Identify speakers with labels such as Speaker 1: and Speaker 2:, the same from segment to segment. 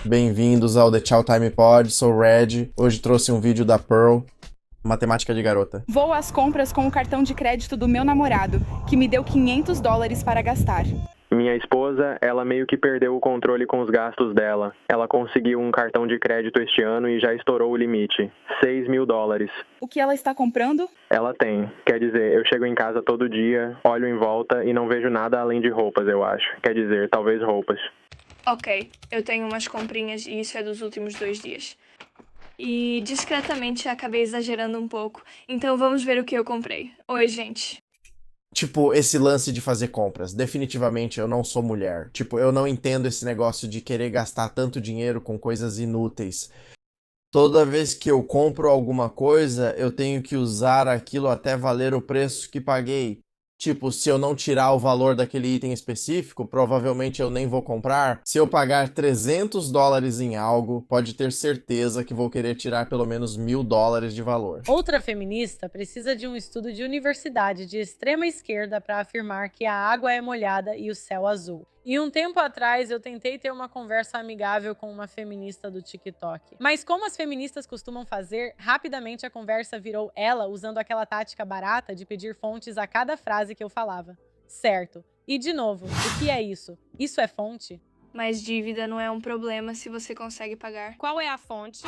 Speaker 1: Bem-vindos ao The Chow Time Pod, sou o Red. Hoje trouxe um vídeo da Pearl, matemática de garota.
Speaker 2: Vou às compras com o cartão de crédito do meu namorado, que me deu $500 para gastar.
Speaker 3: Minha esposa, ela meio que perdeu o controle com os gastos dela. Ela conseguiu um cartão de crédito este ano e já estourou o limite. $6.000.
Speaker 2: O que ela está comprando?
Speaker 3: Ela tem. Quer dizer, eu chego em casa todo dia, olho em volta e não vejo nada além de roupas, eu acho. Quer dizer, talvez roupas.
Speaker 4: Ok, eu tenho umas comprinhas e isso é dos últimos 2 dias. E discretamente acabei exagerando um pouco, então vamos ver o que eu comprei. Oi, gente.
Speaker 1: Tipo, esse lance de fazer compras. Definitivamente eu não sou mulher. Tipo, eu não entendo esse negócio de querer gastar tanto dinheiro com coisas inúteis. Toda vez que eu compro alguma coisa, eu tenho que usar aquilo até valer o preço que paguei. Tipo, se eu não tirar o valor daquele item específico, provavelmente eu nem vou comprar. Se eu pagar $300 em algo, pode ter certeza que vou querer tirar pelo menos $1.000 de valor.
Speaker 5: Outra feminista precisa de um estudo de universidade de extrema esquerda para afirmar que a água é molhada e o céu azul. E um tempo atrás eu tentei ter uma conversa amigável com uma feminista do TikTok. Mas como as feministas costumam fazer, rapidamente a conversa virou ela usando aquela tática barata de pedir fontes a cada frase que eu falava. Certo. E de novo, o que é isso? Isso é fonte?
Speaker 4: Mas dívida não é um problema se você consegue pagar.
Speaker 6: Qual é a fonte?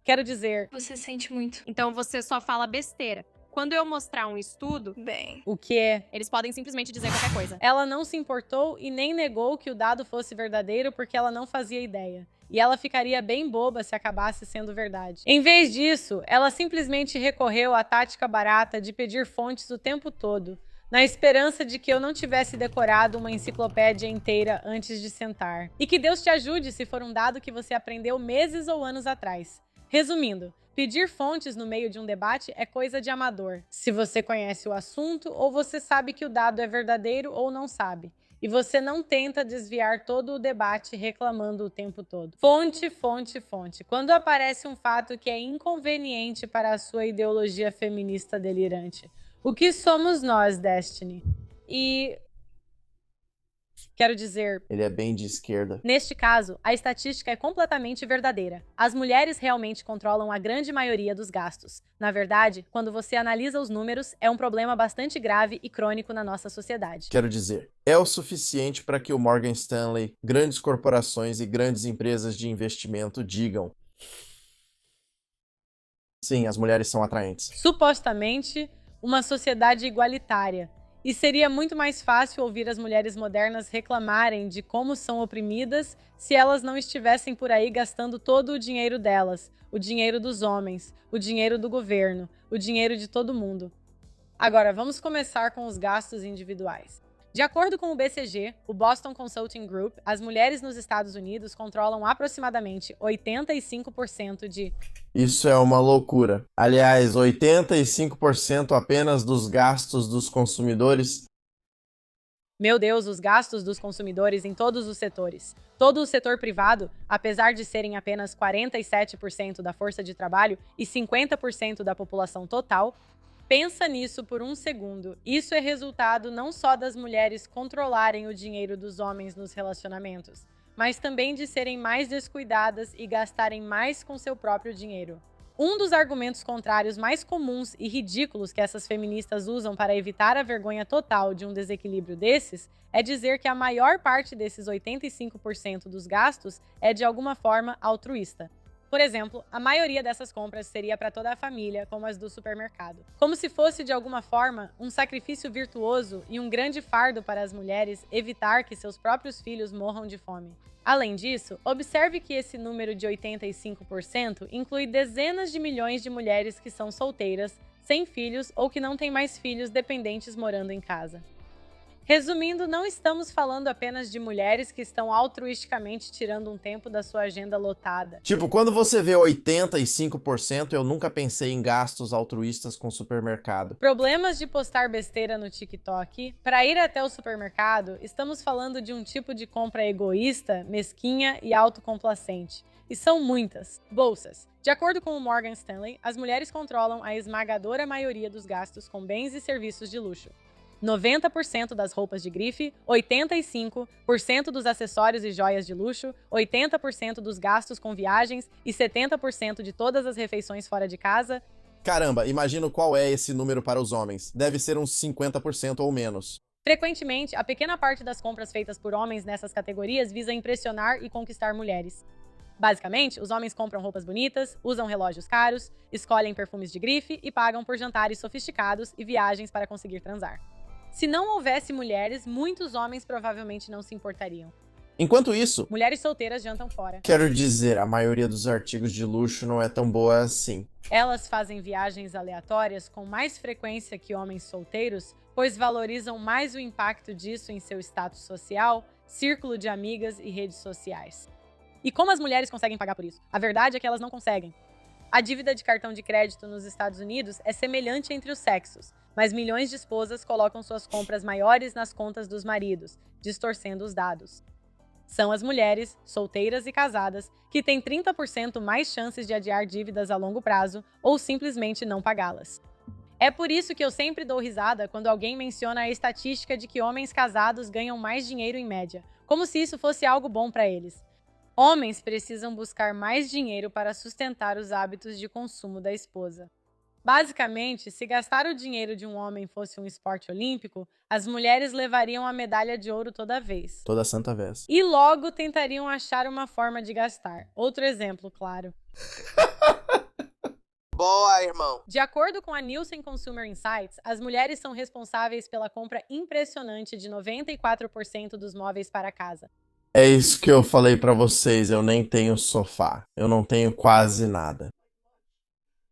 Speaker 5: Quero dizer,
Speaker 4: Você sente muito.
Speaker 6: Então você só fala besteira. Quando eu mostrar um estudo,
Speaker 4: Bem,
Speaker 5: o que é?
Speaker 6: eles podem simplesmente dizer qualquer coisa.
Speaker 5: Ela não se importou e nem negou que o dado fosse verdadeiro porque ela não fazia ideia. E ela ficaria bem boba se acabasse sendo verdade. Em vez disso, ela simplesmente recorreu à tática barata de pedir fontes o tempo todo, na esperança de que eu não tivesse decorado uma enciclopédia inteira antes de sentar. E que Deus te ajude se for um dado que você aprendeu meses ou anos atrás. Resumindo, pedir fontes no meio de um debate é coisa de amador. Se você conhece o assunto, ou você sabe que o dado é verdadeiro ou não sabe. E você não tenta desviar todo o debate reclamando o tempo todo. Fonte, fonte, fonte. Quando aparece um fato que é inconveniente para a sua ideologia feminista delirante. O que somos nós, Destiny? E... quero dizer,
Speaker 1: Ele é bem de esquerda.
Speaker 5: neste caso, a estatística é completamente verdadeira. As mulheres realmente controlam a grande maioria dos gastos. Na verdade, quando você analisa os números, é um problema bastante grave e crônico na nossa sociedade.
Speaker 1: Quero dizer, é o suficiente para que o Morgan Stanley, grandes corporações e grandes empresas de investimento digam: sim, as mulheres são atraentes.
Speaker 5: Supostamente, uma sociedade igualitária. E seria muito mais fácil ouvir as mulheres modernas reclamarem de como são oprimidas se elas não estivessem por aí gastando todo o dinheiro delas, o dinheiro dos homens, o dinheiro do governo, o dinheiro de todo mundo. Agora, vamos começar com os gastos individuais. De acordo com o BCG, o Boston Consulting Group, as mulheres nos Estados Unidos controlam aproximadamente 85% de...
Speaker 1: Isso é uma loucura. Aliás, 85% apenas dos gastos dos consumidores.
Speaker 5: Meu Deus, os gastos dos consumidores em todos os setores. Todo o setor privado, apesar de serem apenas 47% da força de trabalho e 50% da população total, pensa nisso por um segundo. Isso é resultado não só das mulheres controlarem o dinheiro dos homens nos relacionamentos, mas também de serem mais descuidadas e gastarem mais com seu próprio dinheiro. Um dos argumentos contrários mais comuns e ridículos que essas feministas usam para evitar a vergonha total de um desequilíbrio desses é dizer que a maior parte desses 85% dos gastos é de alguma forma altruísta. Por exemplo, a maioria dessas compras seria para toda a família, como as do supermercado. Como se fosse, de alguma forma, um sacrifício virtuoso e um grande fardo para as mulheres evitar que seus próprios filhos morram de fome. Além disso, observe que esse número de 85% inclui dezenas de milhões de mulheres que são solteiras, sem filhos ou que não têm mais filhos dependentes morando em casa. Resumindo, não estamos falando apenas de mulheres que estão altruisticamente tirando um tempo da sua agenda lotada.
Speaker 1: Tipo, quando você vê 85%, eu nunca pensei em gastos altruístas com supermercado.
Speaker 5: Problemas de postar besteira no TikTok. Para ir até o supermercado, estamos falando de um tipo de compra egoísta, mesquinha e autocomplacente. E são muitas. Bolsas. De acordo com o Morgan Stanley, as mulheres controlam a esmagadora maioria dos gastos com bens e serviços de luxo. 90% das roupas de grife, 85% dos acessórios e joias de luxo, 80% dos gastos com viagens e 70% de todas as refeições fora de casa.
Speaker 1: Caramba, imagino qual é esse número para os homens. Deve ser uns 50% ou menos.
Speaker 5: Frequentemente, a pequena parte das compras feitas por homens nessas categorias visa impressionar e conquistar mulheres. Basicamente, os homens compram roupas bonitas, usam relógios caros, escolhem perfumes de grife e pagam por jantares sofisticados e viagens para conseguir transar. Se não houvesse mulheres, muitos homens provavelmente não se importariam.
Speaker 1: Enquanto isso,
Speaker 5: Mulheres solteiras jantam fora.
Speaker 1: quero dizer, a maioria dos artigos de luxo não é tão boa assim.
Speaker 5: Elas fazem viagens aleatórias com mais frequência que homens solteiros, pois valorizam mais o impacto disso em seu status social, círculo de amigas e redes sociais. E como as mulheres conseguem pagar por isso? A verdade é que elas não conseguem. A dívida de cartão de crédito nos Estados Unidos é semelhante entre os sexos, mas milhões de esposas colocam suas compras maiores nas contas dos maridos, distorcendo os dados. São as mulheres, solteiras e casadas, que têm 30% mais chances de adiar dívidas a longo prazo ou simplesmente não pagá-las. É por isso que eu sempre dou risada quando alguém menciona a estatística de que homens casados ganham mais dinheiro em média, como se isso fosse algo bom para eles. Homens precisam buscar mais dinheiro para sustentar os hábitos de consumo da esposa. Basicamente, se gastar o dinheiro de um homem fosse um esporte olímpico, as mulheres levariam a medalha de ouro toda vez.
Speaker 1: Toda santa vez.
Speaker 5: E logo tentariam achar uma forma de gastar. Outro exemplo, claro.
Speaker 1: Boa, irmão.
Speaker 5: De acordo com a Nielsen Consumer Insights, as mulheres são responsáveis pela compra impressionante de 94% dos móveis para casa.
Speaker 1: É isso que eu falei pra vocês, eu nem tenho sofá. Eu não tenho quase nada.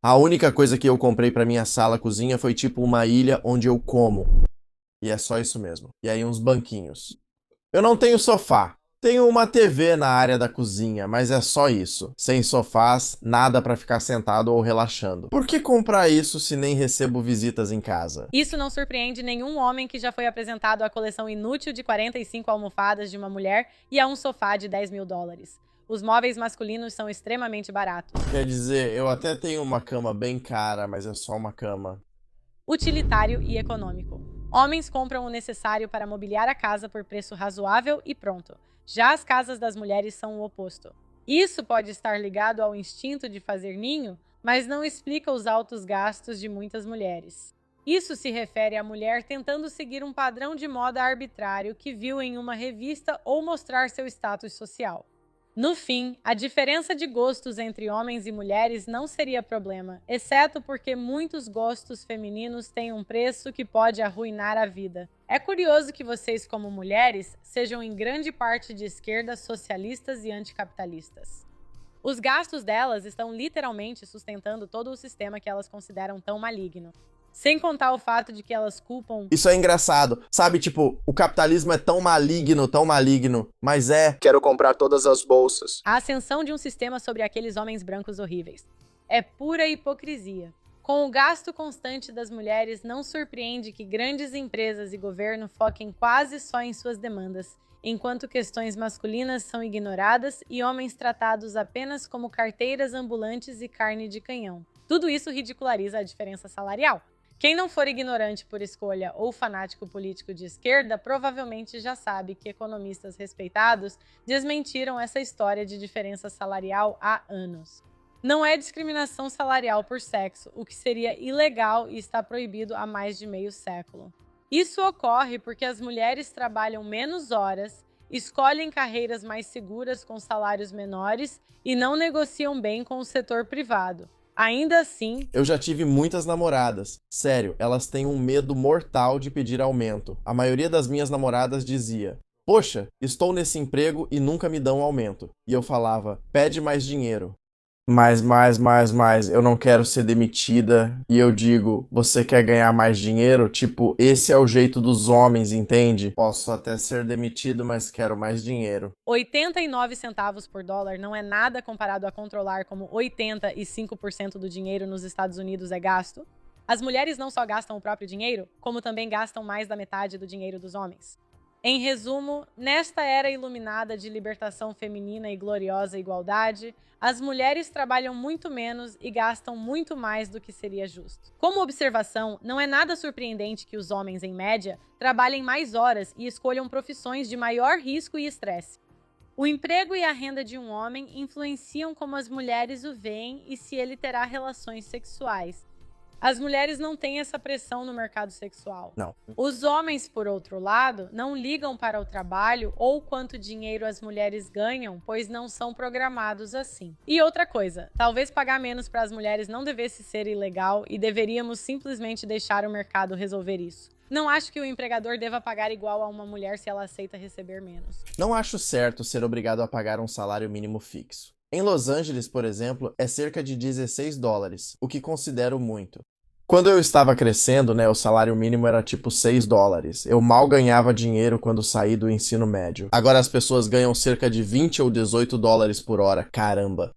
Speaker 1: A única coisa que eu comprei pra minha sala-cozinha foi tipo uma ilha onde eu como. E é só isso mesmo. E aí uns banquinhos. Eu não tenho sofá. Tenho uma TV na área da cozinha, mas é só isso. Sem sofás, nada pra ficar sentado ou relaxando. Por que comprar isso se nem recebo visitas em casa?
Speaker 5: Isso não surpreende nenhum homem que já foi apresentado à coleção inútil de 45 almofadas de uma mulher e a um sofá de $10.000. Os móveis masculinos são extremamente baratos.
Speaker 1: Quer dizer, eu até tenho uma cama bem cara, mas é só uma cama.
Speaker 5: Utilitário e econômico. Homens compram o necessário para mobiliar a casa por preço razoável e pronto. Já as casas das mulheres são o oposto. Isso pode estar ligado ao instinto de fazer ninho, mas não explica os altos gastos de muitas mulheres. Isso se refere à mulher tentando seguir um padrão de moda arbitrário que viu em uma revista ou mostrar seu status social. No fim, a diferença de gostos entre homens e mulheres não seria problema, exceto porque muitos gostos femininos têm um preço que pode arruinar a vida. É curioso que vocês, como mulheres, sejam em grande parte de esquerda, socialistas e anticapitalistas. Os gastos delas estão literalmente sustentando todo o sistema que elas consideram tão maligno. Sem contar o fato de que elas culpam...
Speaker 1: Isso é engraçado. Sabe, tipo, o capitalismo é tão maligno, mas é...
Speaker 7: Quero comprar todas as bolsas.
Speaker 5: a ascensão de um sistema sobre aqueles homens brancos horríveis. É pura hipocrisia. Com o gasto constante das mulheres, não surpreende que grandes empresas e governo foquem quase só em suas demandas, enquanto questões masculinas são ignoradas e homens tratados apenas como carteiras ambulantes e carne de canhão. Tudo isso ridiculariza a diferença salarial. Quem não for ignorante por escolha ou fanático político de esquerda provavelmente já sabe que economistas respeitados desmentiram essa história de diferença salarial há anos. Não é discriminação salarial por sexo, o que seria ilegal e está proibido há mais de meio século. Isso ocorre porque as mulheres trabalham menos horas, escolhem carreiras mais seguras com salários menores e não negociam bem com o setor privado. Ainda assim,
Speaker 1: Eu já tive muitas namoradas. Sério, elas têm um medo mortal de pedir aumento. A maioria das minhas namoradas dizia: "Poxa, estou nesse emprego e nunca me dão aumento." E eu falava: "Pede mais dinheiro." Mais, eu não quero ser demitida. E eu digo: "Você quer ganhar mais dinheiro? Tipo, esse é o jeito dos homens, entende? Posso até ser demitido, mas quero mais dinheiro."
Speaker 5: 89 centavos por dólar não é nada comparado a controlar como 85% do dinheiro nos Estados Unidos é gasto. As mulheres não só gastam o próprio dinheiro, como também gastam mais da metade do dinheiro dos homens. Em resumo, nesta era iluminada de libertação feminina e gloriosa igualdade, as mulheres trabalham muito menos e gastam muito mais do que seria justo. Como observação, não é nada surpreendente que os homens, em média, trabalhem mais horas e escolham profissões de maior risco e estresse. O emprego e a renda de um homem influenciam como as mulheres o veem e se ele terá relações sexuais. As mulheres não têm essa pressão no mercado sexual.
Speaker 1: Não.
Speaker 5: Os homens, por outro lado, não ligam para o trabalho ou quanto dinheiro as mulheres ganham, pois não são programados assim. E outra coisa, talvez pagar menos para as mulheres não devesse ser ilegal e deveríamos simplesmente deixar o mercado resolver isso. Não acho que o empregador deva pagar igual a uma mulher se ela aceita receber menos.
Speaker 1: Não acho certo ser obrigado a pagar um salário mínimo fixo. Em Los Angeles, por exemplo, é cerca de $16, o que considero muito. Quando eu estava crescendo, o salário mínimo era tipo $6. Eu mal ganhava dinheiro quando saí do ensino médio. Agora as pessoas ganham cerca de $20 ou $18 por hora. Caramba.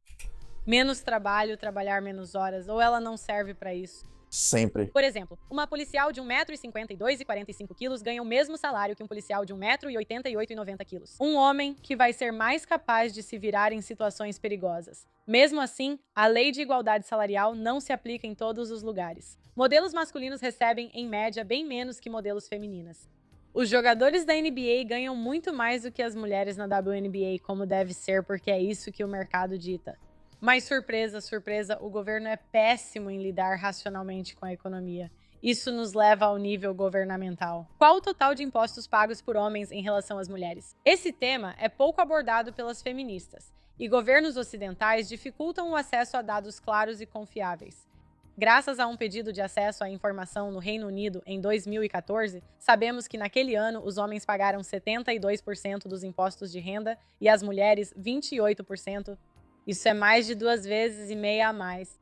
Speaker 5: Menos trabalho, trabalhar menos horas, ou ela não serve para isso.
Speaker 1: Sempre.
Speaker 5: Por exemplo, uma policial de 1,52 m e 45 kg ganha o mesmo salário que um policial de 1,88 m e 90 kg. Um homem que vai ser mais capaz de se virar em situações perigosas. Mesmo assim, a lei de igualdade salarial não se aplica em todos os lugares. Modelos masculinos recebem, em média, bem menos que modelos femininas. Os jogadores da NBA ganham muito mais do que as mulheres na WNBA, como deve ser, porque é isso que o mercado dita. Mas surpresa, surpresa, o governo é péssimo em lidar racionalmente com a economia. Isso nos leva ao nível governamental. Qual o total de impostos pagos por homens em relação às mulheres? Esse tema é pouco abordado pelas feministas, e governos ocidentais dificultam o acesso a dados claros e confiáveis. Graças a um pedido de acesso à informação no Reino Unido em 2014, sabemos que naquele ano os homens pagaram 72% dos impostos de renda e as mulheres 28%. Isso é mais de 2,5 vezes a mais.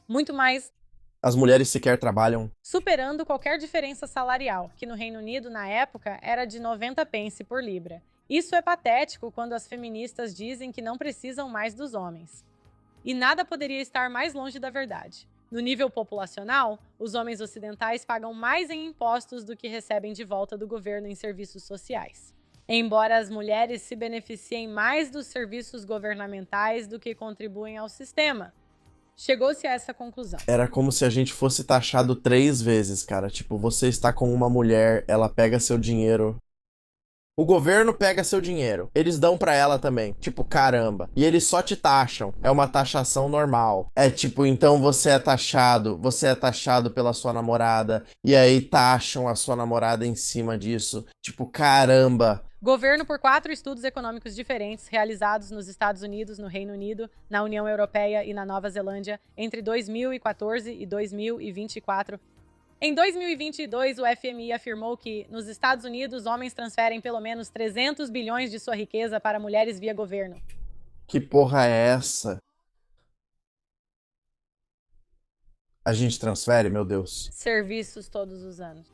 Speaker 5: Muito mais.
Speaker 1: As mulheres sequer trabalham.
Speaker 5: Superando qualquer diferença salarial, que no Reino Unido, na época, era de 90 pence por libra. Isso é patético quando as feministas dizem que não precisam mais dos homens. E nada poderia estar mais longe da verdade. No nível populacional, os homens ocidentais pagam mais em impostos do que recebem de volta do governo em serviços sociais. Embora as mulheres se beneficiem mais dos serviços governamentais do que contribuem ao sistema. Chegou-se a essa conclusão.
Speaker 1: Era como se a gente fosse taxado 3 vezes, cara. Tipo, você está com uma mulher, ela pega seu dinheiro. O governo pega seu dinheiro. Eles dão pra ela também. Tipo, caramba. E eles só te taxam. É uma taxação normal. É tipo, então você é taxado pela sua namorada. E aí taxam a sua namorada em cima disso. Tipo, caramba.
Speaker 5: Governo por 4 estudos econômicos diferentes realizados nos Estados Unidos, no Reino Unido, na União Europeia e na Nova Zelândia entre 2014 e 2024. Em 2022, o FMI afirmou que, nos Estados Unidos, homens transferem pelo menos 300 bilhões de sua riqueza para mulheres via governo.
Speaker 1: Que porra é essa? A gente transfere, meu Deus.
Speaker 5: Serviços todos os anos.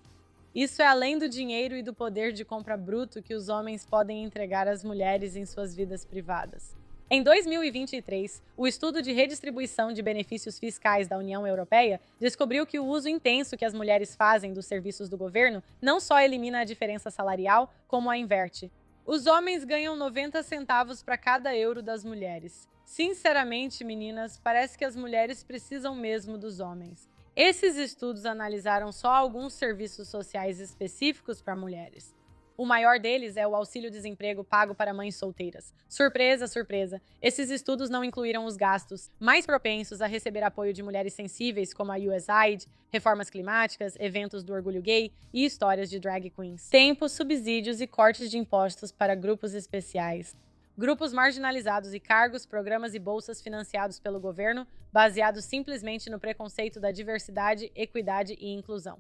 Speaker 5: Isso é além do dinheiro e do poder de compra bruto que os homens podem entregar às mulheres em suas vidas privadas. Em 2023, o estudo de redistribuição de benefícios fiscais da União Europeia descobriu que o uso intenso que as mulheres fazem dos serviços do governo não só elimina a diferença salarial, como a inverte. Os homens ganham 90 centavos para cada euro das mulheres. Sinceramente, meninas, parece que as mulheres precisam mesmo dos homens. Esses estudos analisaram só alguns serviços sociais específicos para mulheres. O maior deles é o auxílio-desemprego pago para mães solteiras. Surpresa, surpresa, esses estudos não incluíram os gastos mais propensos a receber apoio de mulheres sensíveis, como a USAID, reformas climáticas, eventos do orgulho gay e histórias de drag queens. Tempo, subsídios e cortes de impostos para grupos especiais. Grupos marginalizados e cargos, programas e bolsas financiados pelo governo, baseados simplesmente no preconceito da diversidade, equidade e inclusão.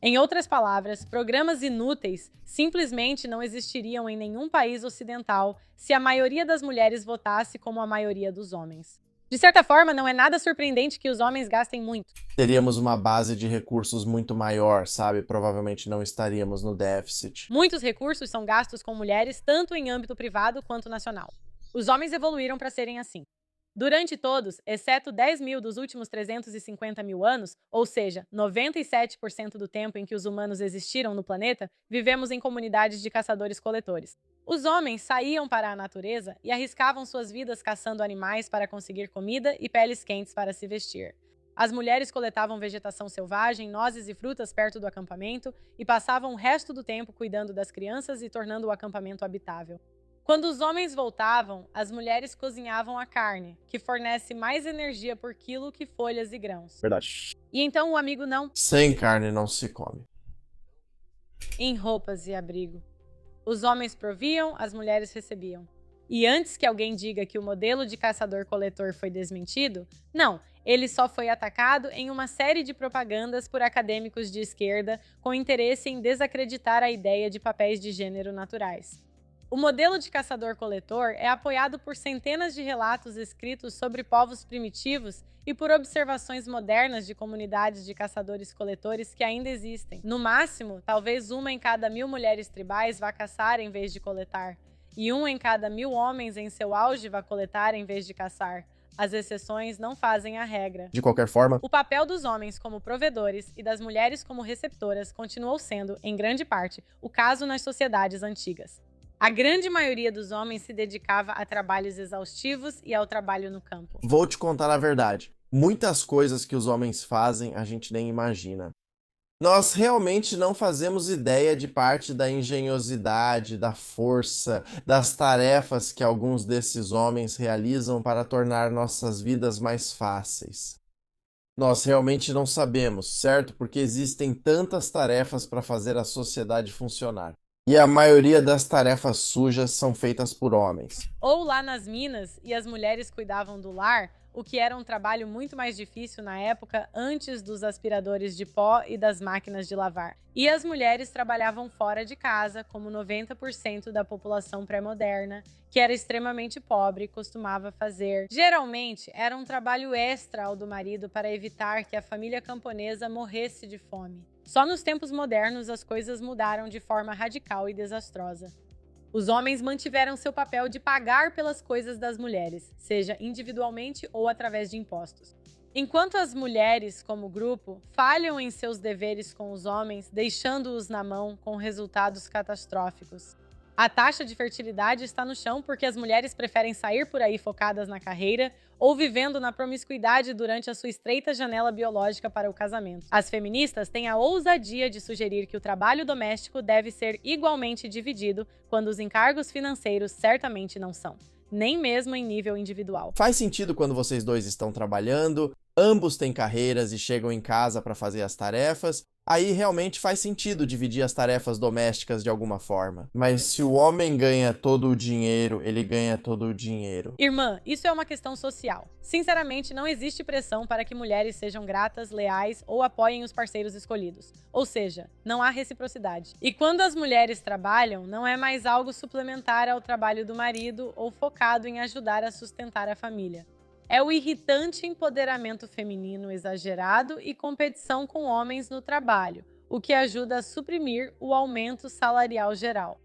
Speaker 5: Em outras palavras, programas inúteis simplesmente não existiriam em nenhum país ocidental se a maioria das mulheres votasse como a maioria dos homens. De certa forma, não é nada surpreendente que os homens gastem muito.
Speaker 1: Teríamos uma base de recursos muito maior, sabe? Provavelmente não estaríamos no déficit.
Speaker 5: Muitos recursos são gastos com mulheres tanto em âmbito privado quanto nacional. Os homens evoluíram para serem assim. Durante todos, exceto 10 mil dos últimos 350 mil anos, ou seja, 97% do tempo em que os humanos existiram no planeta, vivemos em comunidades de caçadores-coletores. Os homens saíam para a natureza e arriscavam suas vidas caçando animais para conseguir comida e peles quentes para se vestir. As mulheres coletavam vegetação selvagem, nozes e frutas perto do acampamento e passavam o resto do tempo cuidando das crianças e tornando o acampamento habitável. Quando os homens voltavam, as mulheres cozinhavam a carne, que fornece mais energia por quilo que folhas e grãos.
Speaker 1: Verdade.
Speaker 5: E então o amigo não...
Speaker 1: Sem carne não se come.
Speaker 5: Em roupas e abrigo. Os homens proviam, as mulheres recebiam. E antes que alguém diga que o modelo de caçador-coletor foi desmentido, não, ele só foi atacado em uma série de propagandas por acadêmicos de esquerda com interesse em desacreditar a ideia de papéis de gênero naturais. O modelo de caçador-coletor é apoiado por centenas de relatos escritos sobre povos primitivos e por observações modernas de comunidades de caçadores-coletores que ainda existem. No máximo, talvez uma em cada 1000 mulheres tribais vá caçar em vez de coletar, e um em cada 1000 homens em seu auge vá coletar em vez de caçar. As exceções não fazem a regra.
Speaker 1: De qualquer forma,
Speaker 5: O papel dos homens como provedores e das mulheres como receptoras continuou sendo, em grande parte, o caso nas sociedades antigas. A grande maioria dos homens se dedicava a trabalhos exaustivos e ao trabalho no campo.
Speaker 1: vou te contar a verdade. Muitas coisas que os homens fazem a gente nem imagina. Nós realmente não fazemos ideia de parte da engenhosidade, da força, das tarefas que alguns desses homens realizam para tornar nossas vidas mais fáceis. Nós realmente não sabemos, certo? Porque existem tantas tarefas para fazer a sociedade funcionar. E a maioria das tarefas sujas são feitas por homens.
Speaker 5: Ou lá nas minas, e as mulheres cuidavam do lar, o que era um trabalho muito mais difícil na época antes dos aspiradores de pó e das máquinas de lavar. E as mulheres trabalhavam fora de casa, como 90% da população pré-moderna, que era extremamente pobre e costumava fazer. Geralmente, era um trabalho extra ao do marido para evitar que a família camponesa morresse de fome. Só nos tempos modernos as coisas mudaram de forma radical e desastrosa. Os homens mantiveram seu papel de pagar pelas coisas das mulheres, seja individualmente ou através de impostos. Enquanto as mulheres, como grupo, falham em seus deveres com os homens, deixando-os na mão com resultados catastróficos. A taxa de fertilidade está no chão porque as mulheres preferem sair por aí focadas na carreira ou vivendo na promiscuidade durante a sua estreita janela biológica para o casamento. As feministas têm a ousadia de sugerir que o trabalho doméstico deve ser igualmente dividido, quando os encargos financeiros certamente não são, nem mesmo em nível individual.
Speaker 1: Faz sentido quando vocês dois estão trabalhando, ambos têm carreiras e chegam em casa para fazer as tarefas. Aí realmente faz sentido dividir as tarefas domésticas de alguma forma. Mas se o homem ganha todo o dinheiro, ele ganha todo o dinheiro.
Speaker 5: Irmã, isso é uma questão social. Sinceramente, não existe pressão para que mulheres sejam gratas, leais ou apoiem os parceiros escolhidos. Ou seja, não há reciprocidade. E quando as mulheres trabalham, não é mais algo suplementar ao trabalho do marido ou focado em ajudar a sustentar a família. É o irritante empoderamento feminino exagerado e competição com homens no trabalho, o que ajuda a suprimir o aumento salarial geral.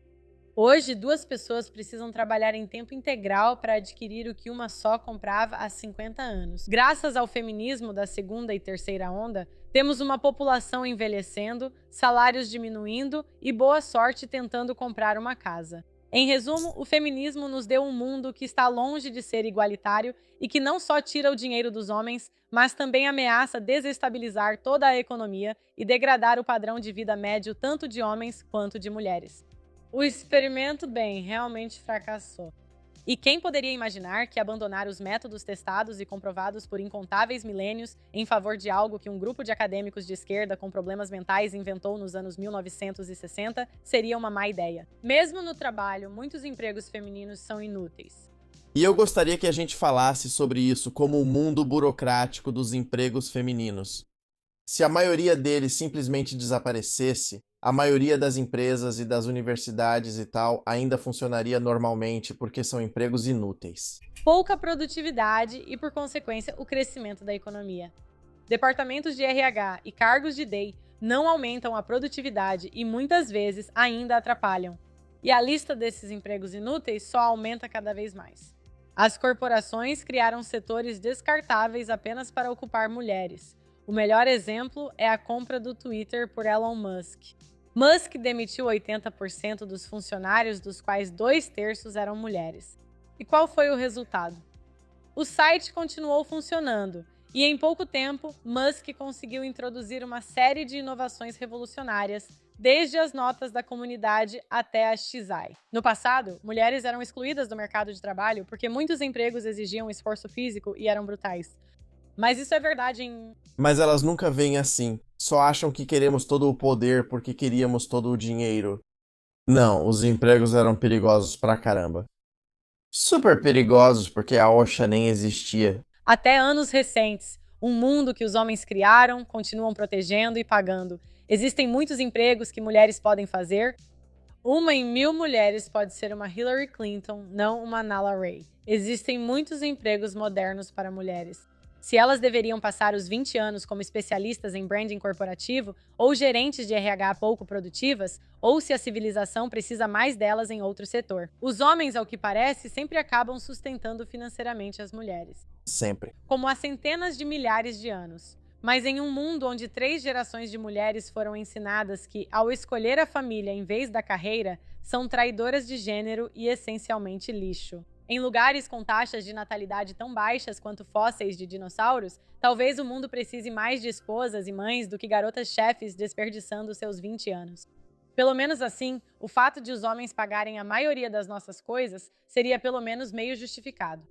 Speaker 5: Hoje, 2 pessoas precisam trabalhar em tempo integral para adquirir o que uma só comprava há 50 anos. Graças ao feminismo da segunda e terceira onda, temos uma população envelhecendo, salários diminuindo e boa sorte tentando comprar uma casa. Em resumo, o feminismo nos deu um mundo que está longe de ser igualitário e que não só tira o dinheiro dos homens, mas também ameaça desestabilizar toda a economia e degradar o padrão de vida médio tanto de homens quanto de mulheres. O experimento, realmente fracassou. E quem poderia imaginar que abandonar os métodos testados e comprovados por incontáveis milênios em favor de algo que um grupo de acadêmicos de esquerda com problemas mentais inventou nos anos 1960 seria uma má ideia? Mesmo no trabalho, muitos empregos femininos são inúteis.
Speaker 1: E eu gostaria que a gente falasse sobre isso como o mundo burocrático dos empregos femininos. Se a maioria deles simplesmente desaparecesse, a maioria das empresas e das universidades e tal ainda funcionaria normalmente porque são empregos inúteis.
Speaker 5: Pouca produtividade e, por consequência, o crescimento da economia. Departamentos de RH e cargos de DEI não aumentam a produtividade e muitas vezes ainda atrapalham. E a lista desses empregos inúteis só aumenta cada vez mais. As corporações criaram setores descartáveis apenas para ocupar mulheres. O melhor exemplo é a compra do Twitter por Elon Musk. Musk demitiu 80% dos funcionários, dos quais 2/3 eram mulheres. E qual foi o resultado? O site continuou funcionando, e em pouco tempo, Musk conseguiu introduzir uma série de inovações revolucionárias, desde as notas da comunidade até a Shizai. No passado, mulheres eram excluídas do mercado de trabalho porque muitos empregos exigiam esforço físico e eram brutais. Mas isso é verdade em...
Speaker 1: Mas elas nunca veem assim. Só acham que queremos todo o poder porque queríamos todo o dinheiro. Não, os empregos eram perigosos pra caramba. Super perigosos porque a OSHA nem existia.
Speaker 5: Até anos recentes, um mundo que os homens criaram, continuam protegendo e pagando. Existem muitos empregos que mulheres podem fazer. 1 em 1000 mulheres pode ser uma Hillary Clinton, não uma Nala Ray. Existem muitos empregos modernos para mulheres. Se elas deveriam passar os 20 anos como especialistas em branding corporativo ou gerentes de RH pouco produtivas, ou se a civilização precisa mais delas em outro setor. Os homens, ao que parece, sempre acabam sustentando financeiramente as mulheres.
Speaker 1: Sempre.
Speaker 5: Como há centenas de milhares de anos. Mas em um mundo onde 3 gerações de mulheres foram ensinadas que, ao escolher a família em vez da carreira, são traidoras de gênero e essencialmente lixo. Em lugares com taxas de natalidade tão baixas quanto fósseis de dinossauros, talvez o mundo precise mais de esposas e mães do que garotas chefes desperdiçando seus 20 anos. Pelo menos assim, o fato de os homens pagarem a maioria das nossas coisas seria pelo menos meio justificado.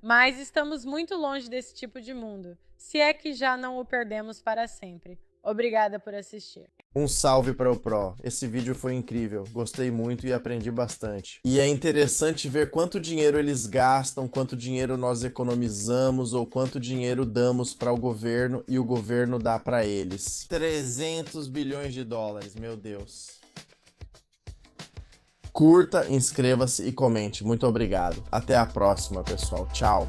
Speaker 5: Mas estamos muito longe desse tipo de mundo, se é que já não o perdemos para sempre. Obrigada por assistir.
Speaker 1: Um salve para o Pro. Esse vídeo foi incrível, gostei muito e aprendi bastante. E é interessante ver quanto dinheiro eles gastam, quanto dinheiro nós economizamos ou quanto dinheiro damos para o governo e o governo dá para eles. 300 bilhões de dólares, meu Deus. Curta, inscreva-se e comente. Muito obrigado. Até a próxima, pessoal. Tchau.